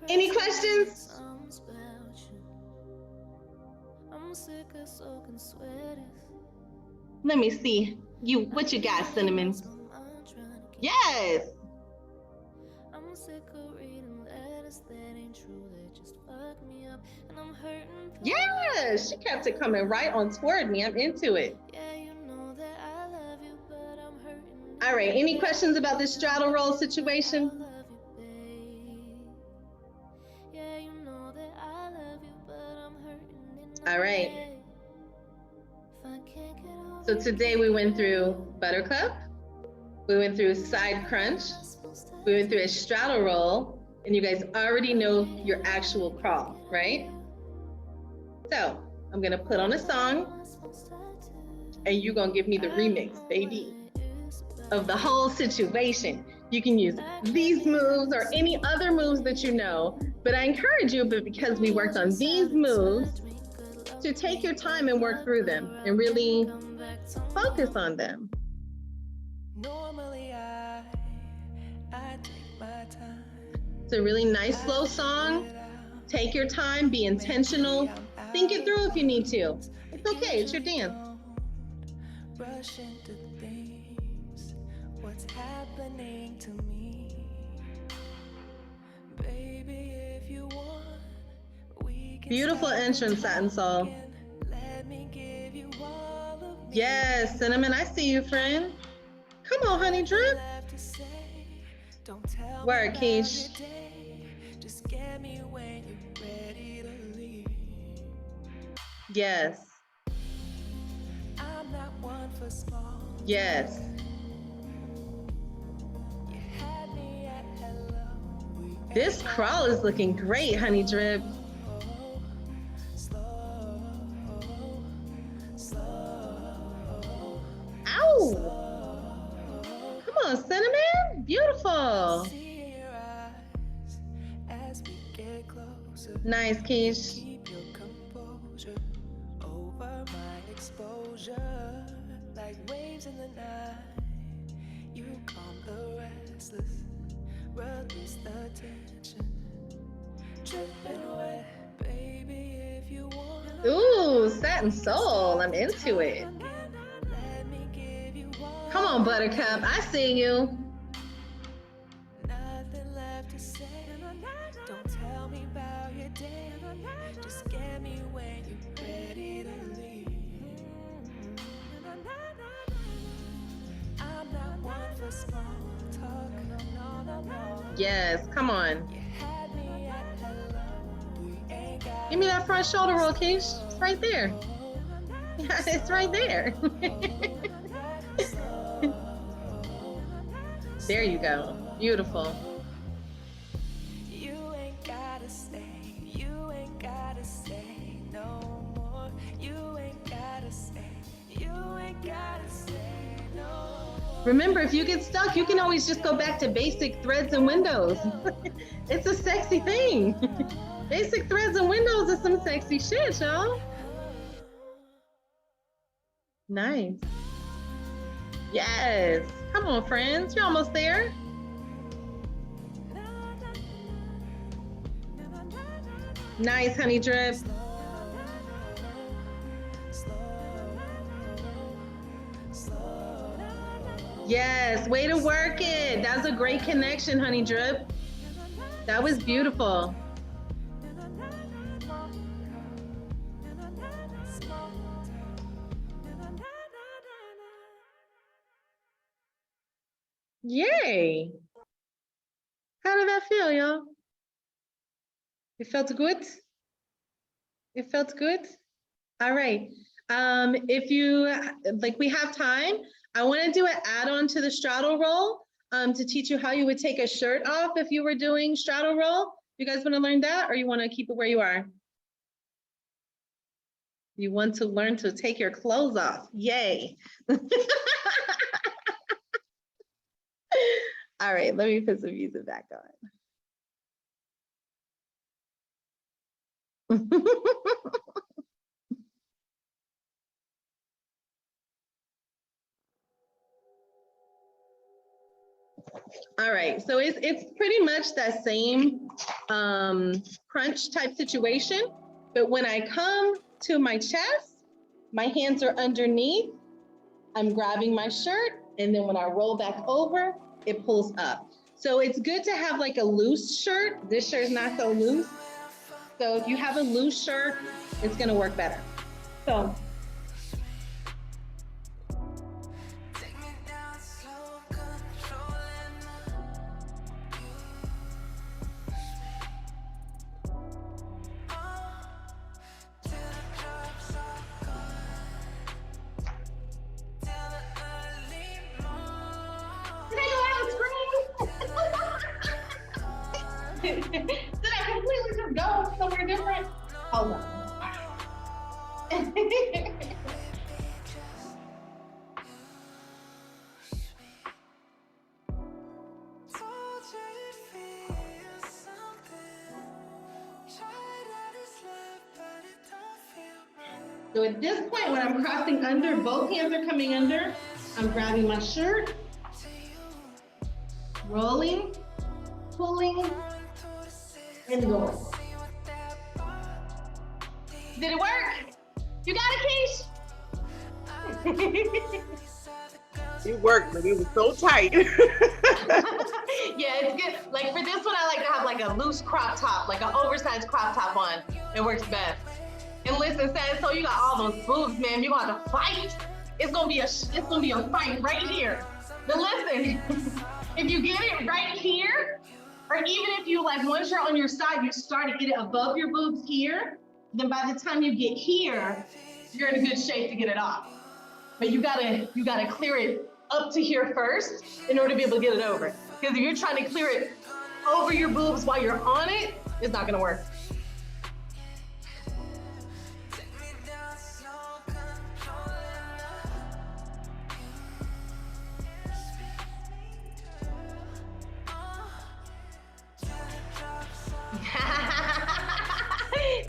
Any questions? Let me see. What you got, Cinnamon? Yes. Yes, she kept it coming right on toward me. I'm into it. All right, any questions about this straddle roll situation? All right. So today we went through buttercup, we went through side crunch, we went through a straddle roll, and you guys already know your actual crawl, right? So I'm gonna put on a song, and you're gonna give me the remix, baby, of the whole situation. You can use these moves or any other moves that you know, but I encourage you, but because we worked on these moves, to take your time and work through them and really focus on them. Normally I take my time. It's a really nice slow song. Take your time, be intentional. Think it through if you need to. It's okay, it's your dance. Rush into things, what's happening to me? Baby, if you want, we can. Beautiful entrance, Satin Soul. Let me give you all of me. Yes, Cinnamon, I see you, friend. Come on, Honey Drip. Work, Keish. Just get me when you're ready to leave. Yes. I'm not one for small. Yes. You had me at hello. This crawl is looking great, Honey Drip. Ow! Come on, Cinnamon. Beautiful. Nice, Keish. exposure, like waves in the night. You calm the restless, release the tension. Dripping wet, baby, if you want. Ooh, satin soul. I'm into it. Come on, Buttercup. I see you. Nothing left to say. Don't tell me about your day. Just get me when you're ready to leave. I'm not one for small talk. No. Yes, come on. You had me at hello. We ain't got Give me that front shoulder roll, Keish. It's right there. Yeah, it's right there. There you go. Beautiful. You ain't gotta stay. You ain't gotta stay no more. You ain't gotta stay. You ain't gotta stay no more. Remember, if you get stuck, you can always just go back to basic threads and windows. It's a sexy thing. Basic threads and windows is some sexy shit, y'all. Nice. Yes. Come on, friends. You're almost there. Nice, honey drip. Yes, way to work it. That was a great connection, honey drip. That was beautiful. Yay. How did that feel, y'all? It felt good? It felt good? All right. If you, like we have time, I want to do an add-on to the straddle roll to teach you how you would take a shirt off if you were doing straddle roll. You guys want to learn that, or you want to keep it where you are? You want to learn to take your clothes off. Yay. All right, let me put some music back on. All right, so it's pretty much that same crunch type situation, but when I come to my chest, my hands are underneath, I'm grabbing my shirt, and then when I roll back over, it pulls up. So it's good to have like a loose shirt. This shirt is not so loose. So if you have a loose shirt, it's gonna work better. So. Did I completely just go somewhere different? Hold on. So at this point, when I'm crossing under, both hands are coming under, I'm grabbing my shirt, rolling, pulling, and going. Did it work? You got it, Keish? It worked, but it was so tight. Yeah, it's good. Like for this one, I like to have like a loose crop top, like an oversized crop top on. It works best. And listen, Sam, so you got all those boobs, man. You're gonna have to fight. It's gonna be a fight right here. But listen, if you get it right here, or even if you like once you're on your side, you start to get it above your boobs here, then by the time you get here, you're in a good shape to get it off. But you gotta clear it up to here first in order to be able to get it over. Because if you're trying to clear it over your boobs while you're on it, it's not gonna work.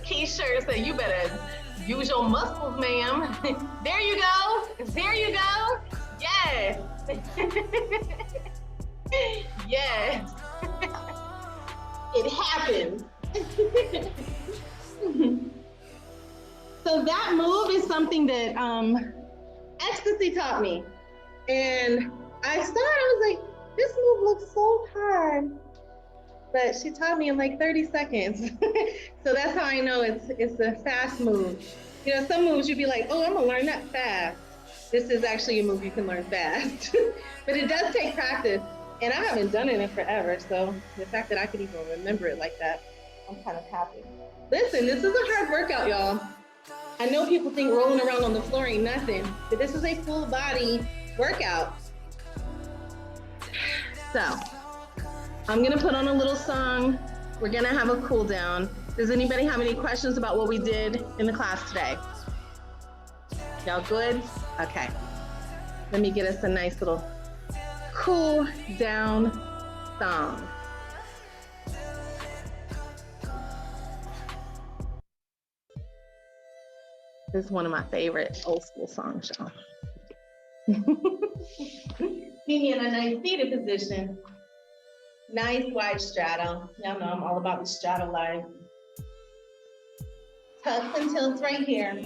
Keisha said, you better Use your muscles, ma'am. There you go. There you go. Yes. Yes. It happens. So that move is something that Ecstasy taught me. And I was like, this move looks so hard. But she taught me in like 30 seconds. So that's how I know it's a fast move. You know, some moves you'd be like, oh, I'm gonna learn that fast. This is actually a move you can learn fast. But it does take practice. And I haven't done it in forever. So the fact that I could even remember it like that, I'm kind of happy. Listen, this is a hard workout, y'all. I know people think rolling around on the floor ain't nothing, but this is a full body workout. So I'm gonna put on a little song. We're gonna have a cool down. Does anybody have any questions about what we did in the class today? Y'all good? Okay. Let me get us a nice little cool down song. This is one of my favorite old school songs, y'all. See me in a nice seated position. Nice wide straddle. Y'all know I'm all about the straddle line. Tucks and tilts right here.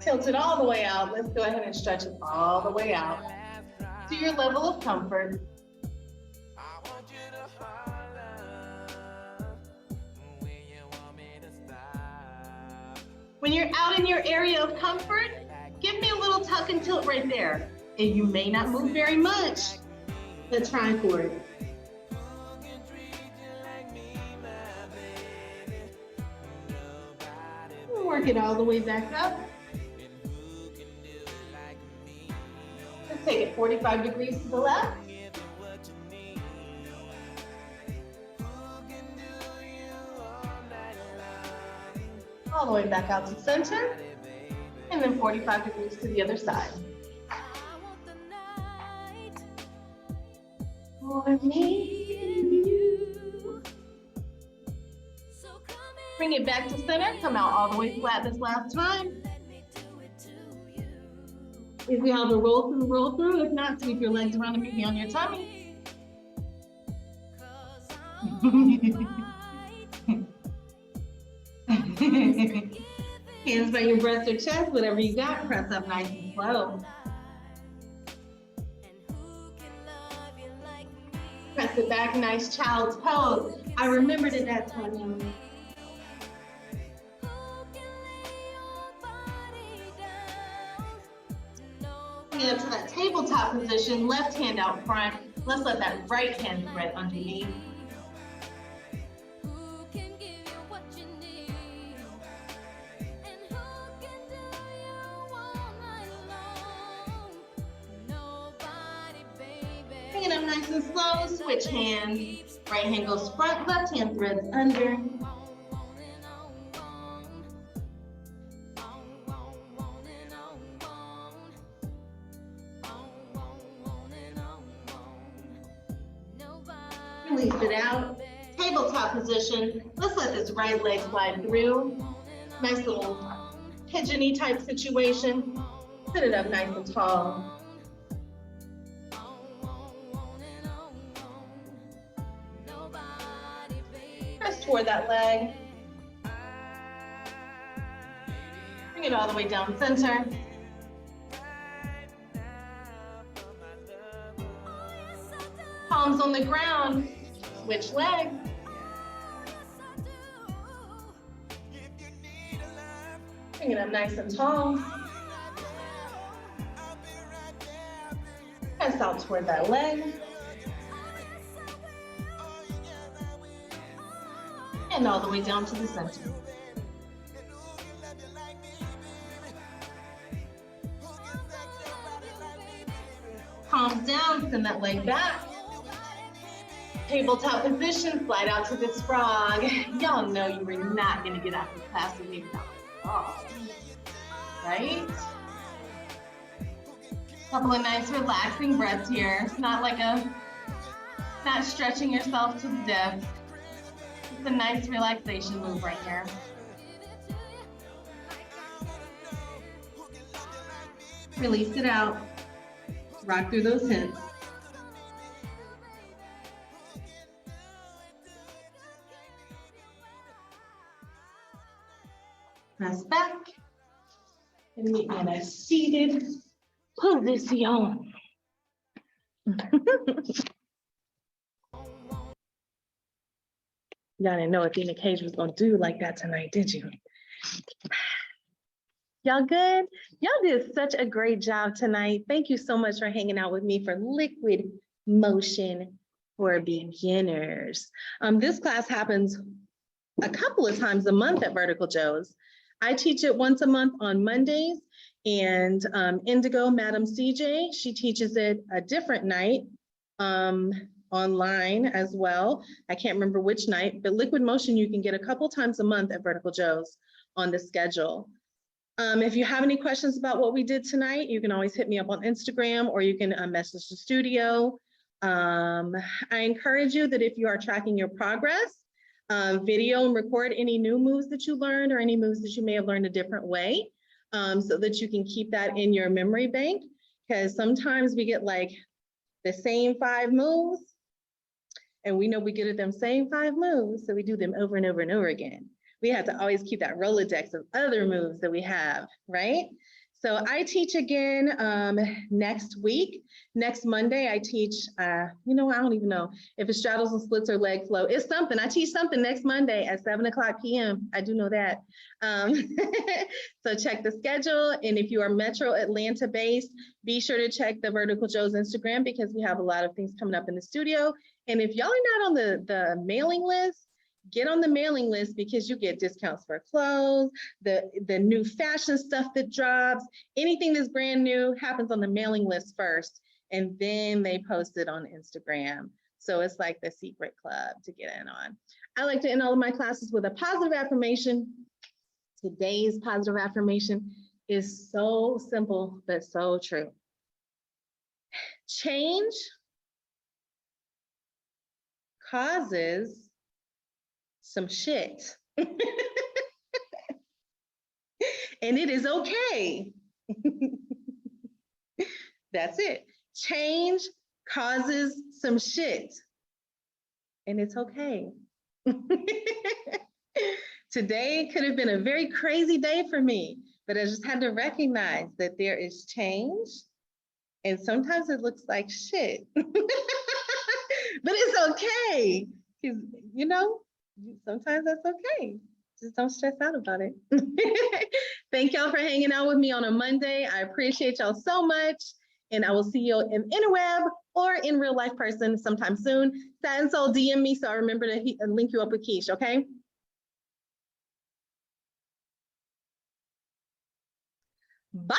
Tilt it all the way out. Let's go ahead and stretch it all the way out to your level of comfort. When you're out in your area of comfort, give me a little tuck and tilt right there. And you may not move very much. Let's try for it. Work it all the way back up. Let's take it 45 degrees to the left. All the way back out to center. And then 45 degrees to the other side. For me. Bring it back to center. Come out all the way flat this last time. If you have a roll through, roll through. If not, sweep your legs around and maybe on your tummy. Hands by your breast or chest, whatever you got, press up nice and slow. Press it back, nice child's pose. I remembered it that time. Bring it up to that tabletop position, left hand out front. Let's let that right hand thread underneath. Bring it up nice and slow, switch hands. Right hand goes front, left hand threads under. Release it out. Tabletop position. Let's let this right leg slide through. Nice little pigeon-y type situation. Sit it up nice and tall. Press toward that leg. Bring it all the way down center. Palms on the ground. Switch leg. Bring it up nice and tall. Press out toward that leg. And all the way down to the center. Palms down, send that leg back. Tabletop position, slide out to this frog. Y'all know you were not gonna get out of the class with me without off, right? Couple of nice relaxing breaths here. It's not like not stretching yourself to death. It's a nice relaxation move right here. Release it out. Rock through those hips. Press back. And meet me in a seated position. Y'all didn't know Athena Cage was gonna do like that tonight, did you? Y'all good? Y'all did such a great job tonight. Thank you so much for hanging out with me for Liquid Motion for Beginners. This class happens a couple of times a month at Vertical Joe's. I teach it once a month on Mondays, and Indigo, Madam CJ, she teaches it a different night online as well. I can't remember which night, but Liquid Motion you can get a couple times a month at Vertical Joe's on the schedule. If you have any questions about what we did tonight, you can always hit me up on Instagram, or you can message the studio. I encourage you that if you are tracking your progress, video and record any new moves that you learned or any moves that you may have learned a different way, so that you can keep that in your memory bank, because sometimes we get like the same 5 moves, and we know we get at them same 5 moves, so we do them over and over and over again. We have to always keep that Rolodex of other moves that we have, right? So I teach again next week. Next Monday, I teach, I don't even know if it's straddles and splits or leg flow. It's something. I teach something next Monday at 7:00 p.m. I do know that. So check the schedule. And if you are Metro Atlanta based, be sure to check the Vertical Joe's Instagram, because we have a lot of things coming up in the studio. And if y'all are not on the mailing list, get on the mailing list, because you get discounts for clothes, the new fashion stuff that drops, anything that's brand new happens on the mailing list first, and then they post it on Instagram. So it's like the secret club to get in on. I like to end all of my classes with a positive affirmation. Today's positive affirmation is so simple, but so true. Change causes some shit. And it is okay. That's it. Change causes some shit. And it's okay. Today could have been a very crazy day for me, but I just had to recognize that there is change. And sometimes it looks like shit. But it's okay. Because, sometimes that's okay. Just don't stress out about it. Thank y'all for hanging out with me on a Monday. I appreciate y'all so much. And I will see you in interweb or in real life person sometime soon. Satin Soul, DM me so I remember to link you up with Keish, okay? Bye.